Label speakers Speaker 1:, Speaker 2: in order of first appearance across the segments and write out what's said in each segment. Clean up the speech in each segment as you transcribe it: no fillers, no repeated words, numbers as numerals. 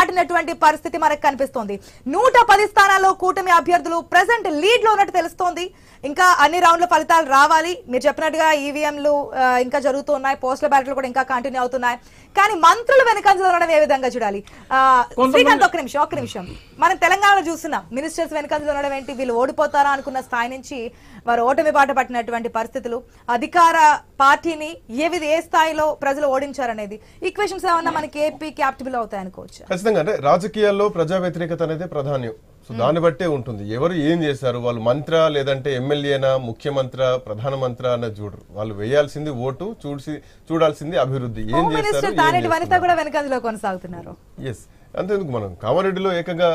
Speaker 1: దాటినటువంటి పరిస్థితి మనకు కనిపిస్తోంది. 110 స్థానాల్లో కూటమి అభ్యర్థులు ప్రెసెంట్ లీడ్ లో ఉన్నట్టు తెలుస్తోంది. ఇంకా అన్ని రౌండ్ల ఫలితాలు రావాలి. మీరు చెప్పినట్టుగా ఈవీఎంలు ఇంకా జరుగుతున్నాయి, పోస్టల్ బ్యాలెట్లు కూడా ఇంకా కంటిన్యూ అవుతున్నాయి. కానీ మంత్రులు వెనకంజలో ఉండడం ఏ విధంగా చూడాలి? శ్రీకాంత్ ఒక్క నిమిషం. మనం తెలంగాణలో చూస్తున్నాం మినిస్టర్స్ వెనకంజలో ఉండడం ఏంటి, వీళ్ళు ఓడిపోతారా అనుకున్న స్థాయి నుంచి వారు ఓటమి బాట పట్టినటువంటి పరిస్థితులు, అధికార పార్టీని ఏ స్థాయిలో ప్రజలు ఓడించారనేది ఈక్వేషన్స్ ఏమన్నా మనకి ఏపీ క్యాప్టబుల్ అవుతాయి అనుకోవచ్చు.
Speaker 2: ఖచ్చితంగా అంటే రాజకీయాల్లో ప్రజా వ్యతిరేకత అనేది ప్రధానం. సో దాన్ని బట్టే ఉంటుంది. ఎవరు ఏం చేశారు, వాళ్ళు మంత్ర లేదంటే ఎమ్మెల్యేనా, ముఖ్యమంత్రి, ప్రధానమంత్రి అన్నది చూడరు. వాళ్ళు వేయాల్సింది ఓటు, చూడాల్సింది అభివృద్ధి. ఏం చేస్తారు ఎస్ అంతేందుకు మనం కామారెడ్డిలో ఏకంగా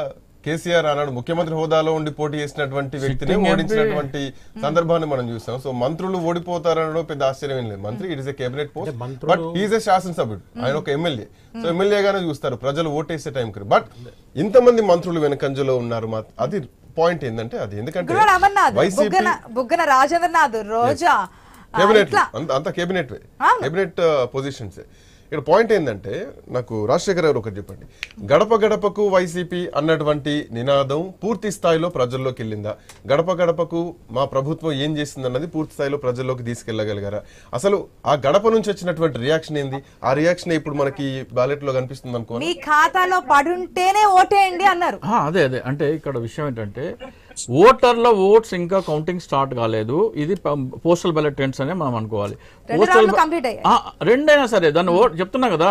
Speaker 2: కేసీఆర్ అన్నాడు ముఖ్యమంత్రి హోదాలో ఉండి పోటీ చేసినటువంటి వ్యక్తిని ఓడించినటువంటి సందర్భాన్ని మనం చూస్తాం. సో మంత్రులు ఓడిపోతారనడం పెద్ద ఆశ్చర్యం లేదు. మంత్రి it is a cabinet post, but is a శాసనసభ్యుడు, ఆయన ఒక ఎమ్మెల్యే. సో ఎమ్మెల్యేగానే చూస్తారు ప్రజలు ఓటేసే టైం కి. బట్ ఇంతమంది మంత్రులు వెనకంజలో ఉన్నారు. అది పాయింట్ ఏంటంటే అది ఎందుకంటే
Speaker 1: బుగ్గన రాజేంద్రనాథ్, రోజా,
Speaker 2: కేబినెట్ అంతా కేబినెట్ పొజిషన్స్. ఇక్కడ పాయింట్ ఏంటంటే నాకు రాజశేఖర్ గారు ఒకటి చెప్పండి, గడప గడపకు వైసీపీ అన్నటువంటి నినాదం పూర్తి స్థాయిలో ప్రజల్లోకి వెళ్ళిందా? గడప గడపకు మా ప్రభుత్వం ఏం చేసింది అన్నది పూర్తి స్థాయిలో ప్రజల్లోకి తీసుకెళ్లగలిగారా? అసలు ఆ గడప నుంచి వచ్చినటువంటి రియాక్షన్ ఏంది? ఆ రియాక్షన్ ఇప్పుడు మనకి బ్యాలెట్ లో కనిపిస్తుంది అనుకో.
Speaker 1: మీ ఖాతాలో పడుంటేనే ఓటేయండి అన్నారు.
Speaker 3: అదే అంటే ఇక్కడ విషయం ఏంటంటే ఓటర్ల ఓట్స్ ఇంకా కౌంటింగ్ స్టార్ట్ కాలేదు. ఇది పోస్టల్ బ్యాలెట్ ట్రెండ్స్ అనే మనం అనుకోవాలి. రెండైనా సరే దాన్ని చెప్తున్నా కదా,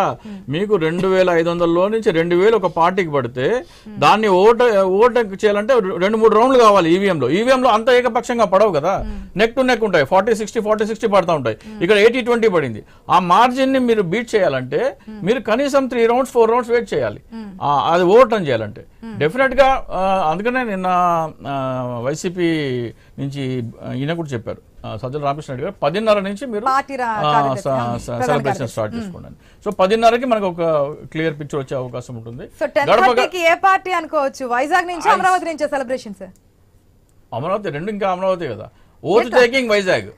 Speaker 3: మీకు 2500లో నుంచి 2000 ఒక పార్టీకి పడితే దాన్ని ఓటు చేయాలంటే 2-3 రౌండ్లు కావాలి. ఈవీఎంలో అంత ఏకపక్షంగా పడవు కదా, నెక్ టు నెక్ ఉంటాయి. 40-60 పడతా ఉంటాయి. ఇక్కడ 80-20 పడింది. ఆ మార్జిన్ ని మీరు బీట్ చేయాలంటే మీరు కనీసం 3 రౌండ్స్ 4 రౌండ్స్ వెయిట్ చేయాలి. అది ఓట్ అని చేయాలంటే డెఫినెట్ గా. అందుకనే నిన్న వైసీపీ నుంచి ఈయన కూడా చెప్పారు, సజ్జల రామకృష్ణ గారు 10:30 నుంచి మీరు సెలబ్రేషన్ స్టార్ట్ చేసుకోండి. సో 10:30కి మనకు ఒక క్లియర్ పిక్చర్ వచ్చే అవకాశం ఉంటుంది.
Speaker 1: ఏ పార్టీ అనుకోవచ్చు? వైజాగ్ నుంచి అమరావతి నుంచి సెలబ్రేషన్స్?
Speaker 3: అమరావతి రెండు, ఇంకా అమరావతి కదా. ఓత్ టేకింగ్ వైజాగ్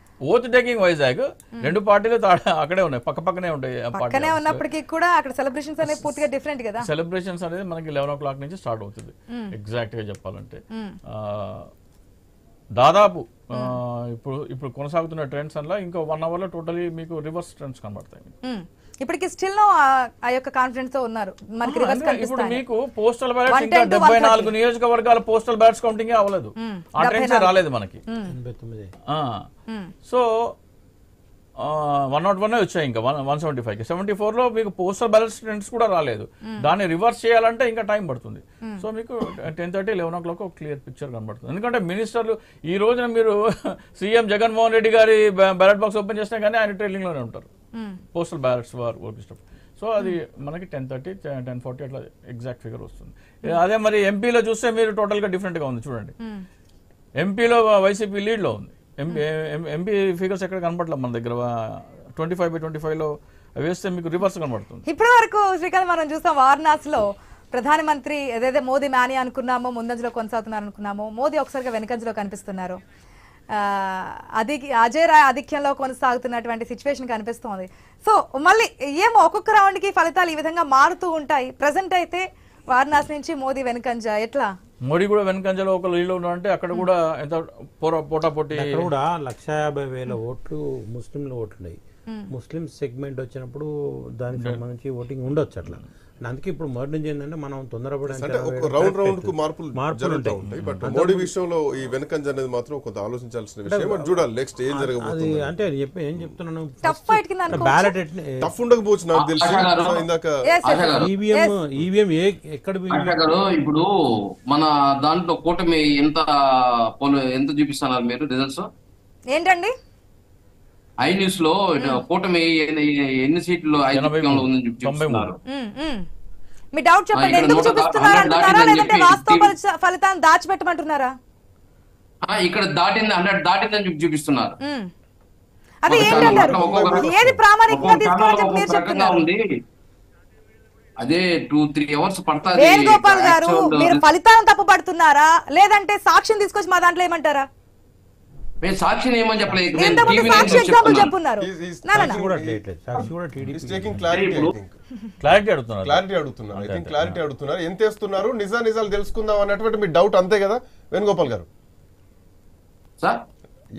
Speaker 3: 2 పార్టీలు అక్కడే ఉన్నాయి, పక్కనే ఉంటాయి.
Speaker 1: పక్కనే ఉన్నప్పటికీ కూడా అక్కడ సెలబ్రేషన్స్ అనేది పూర్తిగా డిఫరెంట్ కదా.
Speaker 3: సెలబ్రేషన్స్ అనేది మనకి 11 o'clock నుంచి స్టార్ట్ అవుతుంది. ఎగ్జాక్ట్ గా చెప్పాలంటే దాదాపు ఇప్పుడు కొనసాగుతున్న ట్రెండ్స్ అలా ఇంకో 1 hour లో టోటలీ మీకు రివర్స్ ట్రెండ్స్ కనబడతాయి.
Speaker 1: ఇప్పటికి స్టిల్ ఆ యొక్క కాన్ఫిడెన్స్ తో ఉన్నారు. మనకి రివర్స్
Speaker 3: కనిపిస్తాయి. ఇప్పుడు మీకు పోస్టల్ బ్యాలెట్స్ ఇంకా 74 నియోజకవర్గాల పోస్టల్ బ్యాలెట్స్ కౌంటింగ్ అవ్వలేదు. ఆ ట్రెండ్స్ రాలేదు మనకి. సో 101 వచ్చాయి, ఇంకా 175కి 74లో మీకు పోస్టల్ బ్యాలెట్ ట్రెండ్స్ కూడా రాలేదు. దాన్ని రివర్స్ చేయాలంటే ఇంకా టైం పడుతుంది. సో మీకు 10:30, 11 o'clock ఒక క్లియర్ పిక్చర్ కనబడుతుంది. ఎందుకంటే మినిస్టర్లు ఈ రోజున మీరు సీఎం జగన్మోహన్ రెడ్డి గారి బ్యాలెట్ బాక్స్ ఓపెన్ చేసినా కానీ ఆయన ట్రైలింగ్ లోనే ఉంటారు postal ballots work stuff. So అది మనకి 10:30, 10:40 అట్లా ఎగ్జాక్ట్ ఫిగర్ వస్తుంది. అదే మరి ఎంపీలో చూస్తే మీరు టోటల్ గా డిఫరెంట్ గా ఉంది. చూడండి, ఎంపీలో వైసీపీ లీడ్ లో ఉంది. ఎంపీ ఫిగర్స్ ఎక్కడ కనపడలేదు మన దగ్గర. 25/25లో వేస్తే మీకు రివర్స్ కనబడుతుంది.
Speaker 1: ఇప్పటి వరకు శ్రీకాంత్ మనం చూస్తాం వారణాసిలో ప్రధానమంత్రి ఏదైతే మోదీ మ్యానీ అనుకున్నామో, ముందంజలో కొనసాగుతున్నారు అనుకున్నామో, మోదీ ఒకసారిగా వెనుకంజలో కనిపిస్తున్నారు. అజయ్ రాయ్ ఆధిక్యంలో కొనసాగుతున్నటువంటి సిచ్యువేషన్ కనిపిస్తోంది. సో మళ్ళీ ఏమో ఒక్కొక్క రౌండ్ కి ఫలితాలు ఈ విధంగా మారుతూ ఉంటాయి. ప్రెసెంట్ అయితే వారణాసి నుంచి మోదీ వెనుకంజ ఎట్లా?
Speaker 3: మోడీ కూడా వెనుకంజలో ఒక లీడ్ ఉన్నారంటే అక్కడ కూడా ఎంత పోటాపోటీ
Speaker 4: కూడా 150,000 ఓట్లు ముస్లింల ఓట్లున్నాయి. ముస్లిం సెగ్మెంట్ వచ్చినప్పుడు దానికి సంబంధించి ఓటింగ్ ఉండొచ్చు అట్లా. అందుకే ఇప్పుడు మొదటి నుంచి ఏంటంటే మనం
Speaker 2: రౌండ్ మార్పులు ఉంటాయి. బట్ మోడీ విషయంలో ఈ వెనకంజ అనేది మాత్రం కొంత ఆలోచించాల్సిన విషయం. చూడాలి నెక్స్ట్ ఏం జరగబోతుంది.
Speaker 4: అంటే ఏం చెప్తున్నాను,
Speaker 2: బ్యాలెట్ టఫ్ ఉండకపోవచ్చు నాకు తెలిసి. ఇందాక
Speaker 4: ఈవీఎం ఎక్కడ
Speaker 5: ఇప్పుడు మన దాంట్లో కూటమి ఎంత చూపిస్తున్నారు మీరు రిజల్ట్స్
Speaker 1: ఏంటండి?
Speaker 5: ఐ న్యూస్ లో కూటమి ఎన్ని సీట్లు ఉందని చూపిస్తున్నారు.
Speaker 1: మీ డౌట్ చెప్పండి. ఎందుకు చూపిస్తున్నారు అంటున్నారా, లేదంటే వాస్తవ ఫలితాన్ని దాచిపెట్టమంటున్నారా?
Speaker 5: ఇక్కడ 100 దాటిందని చూపిస్తున్నారు.
Speaker 1: అది ఏంటంటారు? ఏది ప్రామాణికంగా తీసుకోవాలని చెప్పి మీరు చెప్తున్నారు?
Speaker 5: అదే 2-3 hours పడుతుంది.
Speaker 1: వేణుగోపాల్ గారు, మీరు ఫలితాలను తప్పు పడుతున్నారా, లేదంటే సాక్ష్యం తీసుకొచ్చి మా దాంట్లో ఏమంటారా?
Speaker 5: మేము సాక్షిని ఏమని చెప్పలేదు నేను
Speaker 1: ఇంతకుముందు
Speaker 5: టీవీలో
Speaker 1: సాక్షి
Speaker 5: ఎందుకు
Speaker 1: ఎగ్జాంపుల్
Speaker 5: చెప్తున్నాను?
Speaker 1: చెప్పున్నారు నా
Speaker 4: సాక్షి కూడా చేయట్లేదు. సాక్షి కూడా TDP
Speaker 2: taking clarity I think
Speaker 3: clarity అడుగుతున్నారు.
Speaker 2: క్లారిటీ అడుగుతున్నారు. ఐ థింక్ క్లారిటీ అడుగుతున్నారు. ఎంత వేస్తున్నారు, నిజాలు తెలుసుకుందాం అన్నటువంటి మీ డౌట్ అంతే కదా వేణుగోపాల్ గారు?
Speaker 5: సార్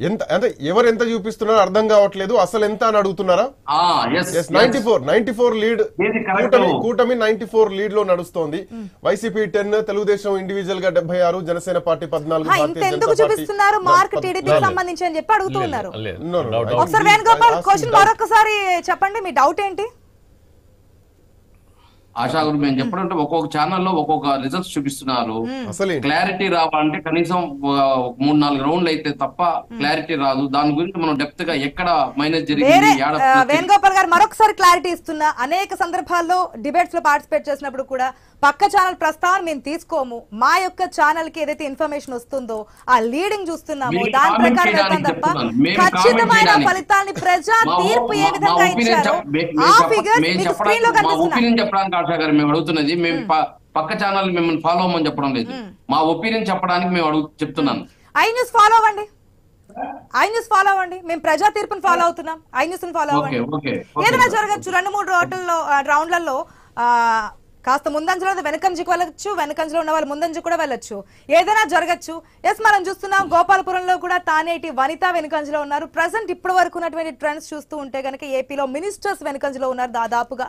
Speaker 2: ఎంత అంటే ఎవరు ఎంత చూపిస్తున్నారో అర్థం కావట్లేదు, అసలు ఎంత అని అడుగుతున్నారా?
Speaker 5: ఎస్
Speaker 2: 94 లీడ్,
Speaker 5: ఏది correct?
Speaker 2: కూటమి 94 లీడ్ లో నడుస్తోంది. వైసీపీ 10, తెలుగుదేశం ఇండివిజువల్ గా 76, జనసేన పార్టీ 14,
Speaker 1: ఇంత
Speaker 2: భారతీయ
Speaker 1: ఎందుకు
Speaker 2: జనతా
Speaker 1: చూపిస్తున్నారు
Speaker 2: పార్టీ
Speaker 1: మార్క్ టీడీపీకి సంబంధించి అని చెప్పి అడుగుతూ ఉన్నారు.
Speaker 3: లేదు.
Speaker 2: No, no,
Speaker 3: Doubt,
Speaker 2: I-
Speaker 3: doubt.
Speaker 1: ఒకసారి వేణుగోపాల్ క్వశ్చన్ మరొకసారి చెప్పండి, మీ డౌట్ ఏంటి?
Speaker 5: ఆశా గురు మేము చెప్పడంటే ఒక్కొక్క ఛానల్లో ఒక్కొక్క రిజల్ట్స్ చూపిస్తున్నారు.
Speaker 2: అసలు
Speaker 5: క్లారిటీ రావాలంటే కనీసం 3-4 రౌండ్లు అయితే తప్ప క్లారిటీ రాదు. దాని గురించి మనం డెప్త్ గా ఎక్కడ మైనస్
Speaker 1: వేరే
Speaker 5: జరిగింది ఏడ
Speaker 1: వేణుగోపాల్ గారు మరొకసారి క్లారిటీ ఇస్తున్నా, అనేక సందర్భాల్లో డిబేట్స్ లో పార్టిసిపేట్ చేసినప్పుడు కూడా పక్క ఛానల్ ప్రస్తావన మేము తీసుకోము, మా యొక్క ఛానల్ కి ఏదైతే ఇన్ఫర్మేషన్ వస్తుందో ఆ లీడింగ్ చూస్తున్నాము,
Speaker 5: మీరు
Speaker 1: దాని
Speaker 5: comment
Speaker 1: ప్రకారం వెళ్తాం
Speaker 5: చేయడానికి
Speaker 1: తప్ప
Speaker 5: చెప్తున్నాను. మేము
Speaker 1: ఖచ్చితమైన
Speaker 5: comment చేయడానికి.
Speaker 1: ఫలితాన్ని ప్రజా
Speaker 5: మా
Speaker 1: తీర్పు ఏ విధంగా
Speaker 5: opinion
Speaker 1: ఇచ్చారో
Speaker 5: మేము
Speaker 1: ఆ
Speaker 5: చెప్ప-
Speaker 1: ఫిగర్స్
Speaker 5: మేము
Speaker 1: మీకు
Speaker 5: చెప్పడానికి-
Speaker 1: స్క్రీన్ లో
Speaker 5: మా
Speaker 1: కనిపిస్తున్నాయి.
Speaker 5: ఒపీనియన్ చెప్పడానికి ఆశా గారు మేము అడుగుతున్నది, మేము పక్క ఛానల్ మిమ్మల్ని ఫాలో అవ్వమని చెప్పడం లేదు. మా ఒపీనియన్ చెప్పడానికి మేము చెప్తున్నాను.
Speaker 1: ఐ న్యూస్ ఫాలో అవ్వండి, ఐ న్యూస్ ఫాలో అవ్వండి, మేము ప్రజా తీర్పుని ఫాలో అవుతున్నాం, ఐ న్యూస్ ఫాలో
Speaker 5: ఓకే
Speaker 1: అవ్వండి.
Speaker 5: ఓకే
Speaker 1: ఏదైనా జరగచ్చు, 2-3 రౌండ్లలో కాస్త ముందంజలో వెనకంజకు వెళ్ళొచ్చు, వెనకంజలో ఉన్న వాళ్ళు ముందంజు కూడా వెళ్ళొచ్చు, ఏదైనా జరగచ్చు. ఎస్ మనం చూస్తున్నాం గోపాలపురంలో కూడా తానేటి వనిత వెనుకంజలో ఉన్నారు. ప్రజెంట్ ఇప్పటి వరకు ఉన్నటువంటి ట్రెండ్స్ చూస్తూ ఉంటే కనుక ఏపీలో మినిస్టర్స్ వెనుకంజలో ఉన్నారు. దాదాపుగా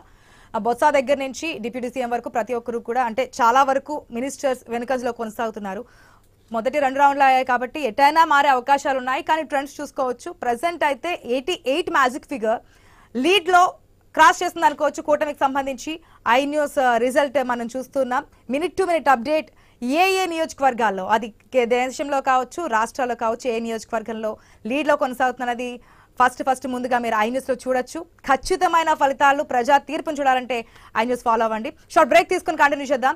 Speaker 1: బొత్స దగ్గర నుంచి డిప్యూటీ సీఎం వరకు ప్రతి ఒక్కరు కూడా, అంటే చాలా వరకు మినిస్టర్స్ వెనుకంజలో కొనసాగుతున్నారు. మొదటి 2 రౌండ్లు అయ్యాయి కాబట్టి ఎటైనా మారే అవకాశాలు ఉన్నాయి, కానీ ట్రెండ్స్ చూసుకోవచ్చు. ప్రజెంట్ అయితే 88 మ్యాజిక్ ఫిగర్ లీడ్ లో క్రాస్ చేస్తుంది అనుకోవచ్చు కూటమికి సంబంధించి. ఐ న్యూస్ రిజల్ట్ మనం చూస్తున్నాం. మినిట్ టు మినిట్ అప్డేట్ ఏ నియోజకవర్గాల్లో, అది దేశంలో కావచ్చు రాష్ట్రాల్లో కావచ్చు, ఏ నియోజకవర్గంలో లీడ్ లో కొనసాగుతున్నది ఫస్ట్ ముందుగా మీరు ఐ న్యూస్ లో చూడొచ్చు. ఖచ్చితమైన ఫలితాలు ప్రజా తీర్పును చూడాలంటే ఐ న్యూస్ ఫాలో అవ్వండి. షార్ట్ బ్రేక్ తీసుకుని కంటిన్యూ చేద్దాం.